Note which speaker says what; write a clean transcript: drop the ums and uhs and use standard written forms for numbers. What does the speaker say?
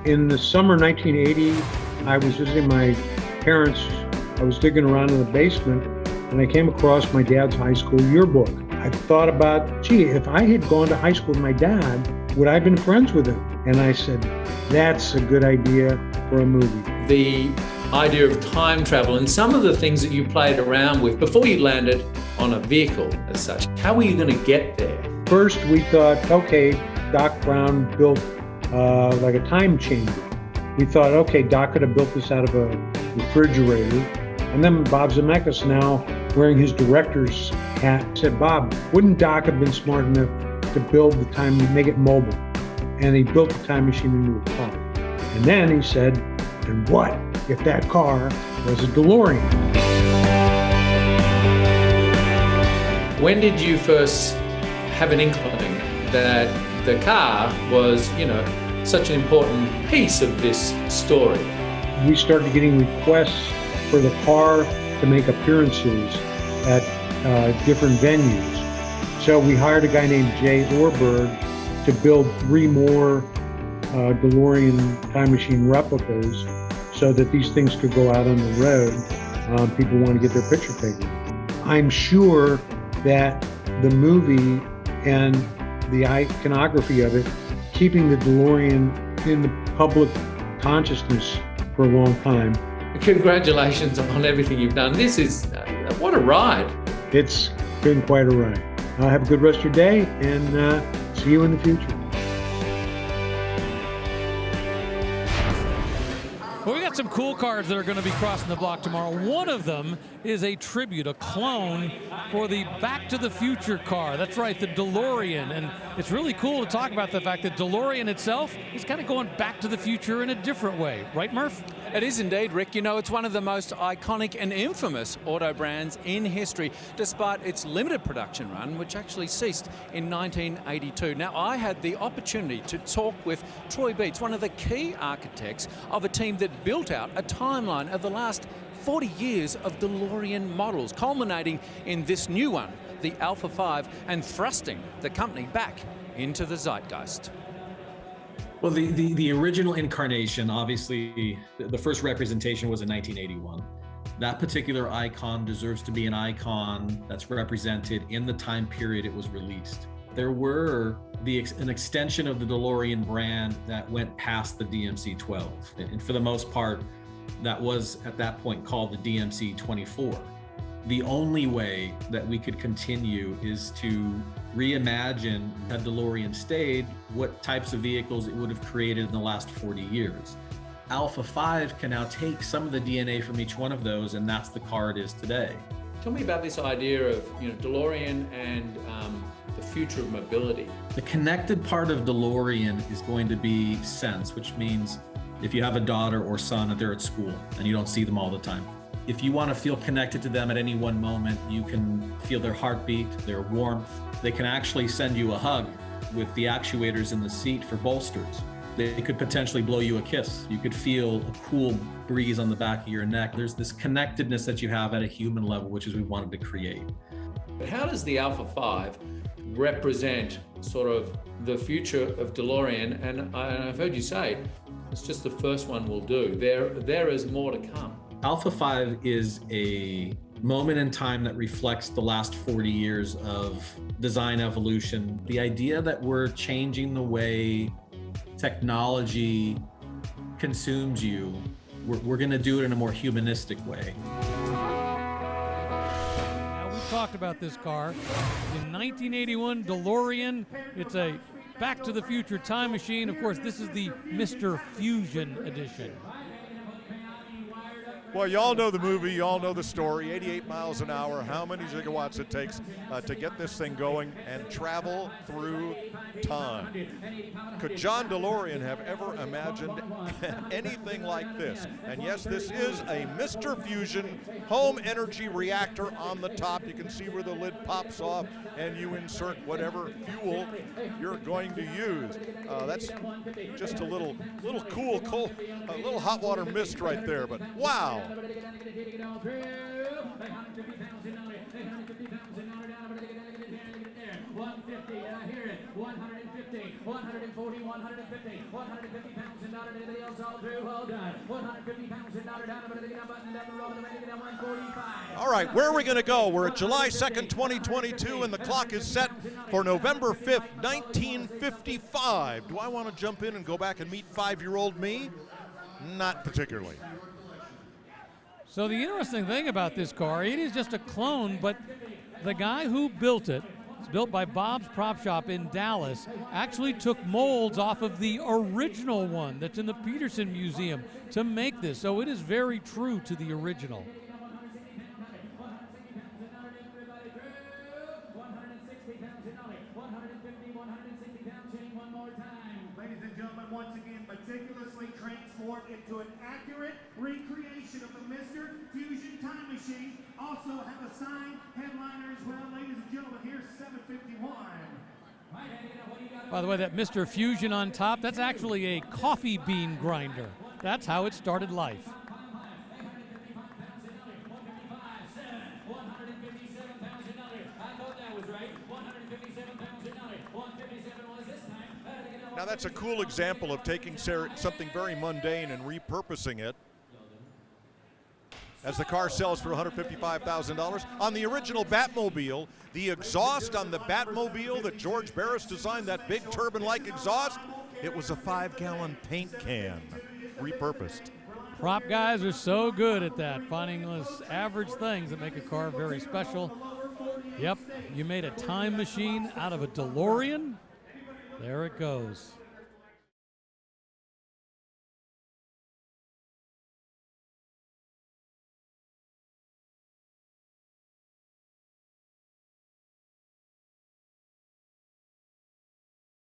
Speaker 1: In the summer 1980, I was visiting my parents. I was digging around in the basement and I came across my dad's high school yearbook. I thought about, gee, if I had gone to high school with my dad, would I have been friends with him? And I said, that's a good idea for a movie.
Speaker 2: The idea of time travel and some of the things that you played around with before you landed on a vehicle as such, how were you going to get there?
Speaker 1: First, we thought, okay, Doc Brown built like a time chamber. We thought, okay, Doc could have built this out of a refrigerator. And then Bob Zemeckis, now wearing his director's hat, said, Bob, wouldn't Doc have been smart enough to build the time, make it mobile? And he built the time machine into a car. And then he said, and what if that car was a DeLorean?
Speaker 2: When did you first have an inkling that the car was, such an important piece of this story?
Speaker 1: We started getting requests for the car to make appearances at different venues. So we hired a guy named Jay Orberg to build 3 more DeLorean Time Machine replicas so that these things could go out on the road. People want to get their picture taken. I'm sure that the movie and the iconography of it, keeping the DeLorean in the public consciousness for a long time.
Speaker 2: Congratulations on everything you've done. This is, what a ride.
Speaker 1: It's been quite a ride. Have a good rest of your day and see you in the future.
Speaker 3: Well, we got some cool cars that are going to be crossing the block tomorrow. One of them is a tribute, a clone for the Back to the Future car. That's right, the DeLorean. And it's really cool to talk about the fact that DeLorean itself is kind of going back to the future in a different way. Right, Murph?
Speaker 4: It is indeed, Rick. It's one of the most iconic and infamous auto brands in history, despite its limited production run, which actually ceased in 1982. Now, I had the opportunity to talk with Troy Beats, one of the key architects of a team that built out a timeline of the last 40 years of DeLorean models, culminating in this new one, the Alpha 5, and thrusting the company back into the zeitgeist.
Speaker 5: Well, the original incarnation, obviously, the first representation was in 1981. That particular icon deserves to be an icon that's represented in the time period it was released. There were an extension of the DeLorean brand that went past the DMC-12. And for the most part, that was at that point called the DMC-24. The only way that we could continue is to reimagine, had DeLorean stayed, what types of vehicles it would have created in the last 40 years. Alpha 5 can now take some of the DNA from each one of those, and that's the car it is today.
Speaker 2: Tell me about this idea of DeLorean and the future of mobility.
Speaker 5: The connected part of DeLorean is going to be sense, which means if you have a daughter or son and they're at school and you don't see them all the time, if you want to feel connected to them at any one moment, you can feel their heartbeat, their warmth. They can actually send you a hug with the actuators in the seat for bolsters. They could potentially blow you a kiss. You could feel a cool breeze on the back of your neck. There's this connectedness that you have at a human level, which is we wanted to create.
Speaker 2: How does the Alpha 5 represent sort of the future of DeLorean? And I've heard you say it's just the first one will do. There is more to come.
Speaker 5: Alpha 5 is a moment in time that reflects the last 40 years of design evolution. The idea that we're changing the way technology consumes you, we're going to do it in a more humanistic way.
Speaker 3: Now, we talked about this car. In 1981, DeLorean, it's a Back to the Future time machine. Of course, this is the Mr. Fusion edition.
Speaker 6: Well, you all know the movie, you all know the story, 88 miles an hour, how many gigawatts it takes to get this thing going and travel through time. Could John DeLorean have ever imagined anything like this? And yes, this is a Mr. Fusion home energy reactor on the top. You can see where the lid pops off and you insert whatever fuel you're going to use. That's just a little cool, a little hot water mist right there, but wow.
Speaker 7: 150, and I hear it. 150, 140, 150, 150 pounds and not anybody else all through, all done. 150 pounds and not down, but down the road, down 145.
Speaker 6: All right, where are we going to go? We're at July 2nd, 2022, and the clock is set for November 5th, 1955. Do I want to jump in and go back and meet 5-year-old me? Not particularly.
Speaker 3: So the interesting thing about this car, it is just a clone, but the guy who built it, it's built by Bob's Prop Shop in Dallas, actually took molds off of the original one that's in the Peterson Museum to make this. So it is very true to the original.
Speaker 7: Ladies and gentlemen, once again, meticulously transformed into an accurate recreation of the Mr. Fusion Time Machine. Also have a signed headliner as well. Ladies and gentlemen, here's 751.
Speaker 3: By the way, that Mr. Fusion on top, that's actually a coffee bean grinder. That's how it started life.
Speaker 6: Now that's a cool example of taking something very mundane and repurposing it. As the car sells for $155,000. On the original Batmobile, the exhaust on the Batmobile that George Barris designed, that big turbine-like exhaust, it was a 5-gallon paint can, repurposed.
Speaker 3: Prop guys are so good at that, finding those average things that make a car very special. Yep, you made a time machine out of a DeLorean. There it goes.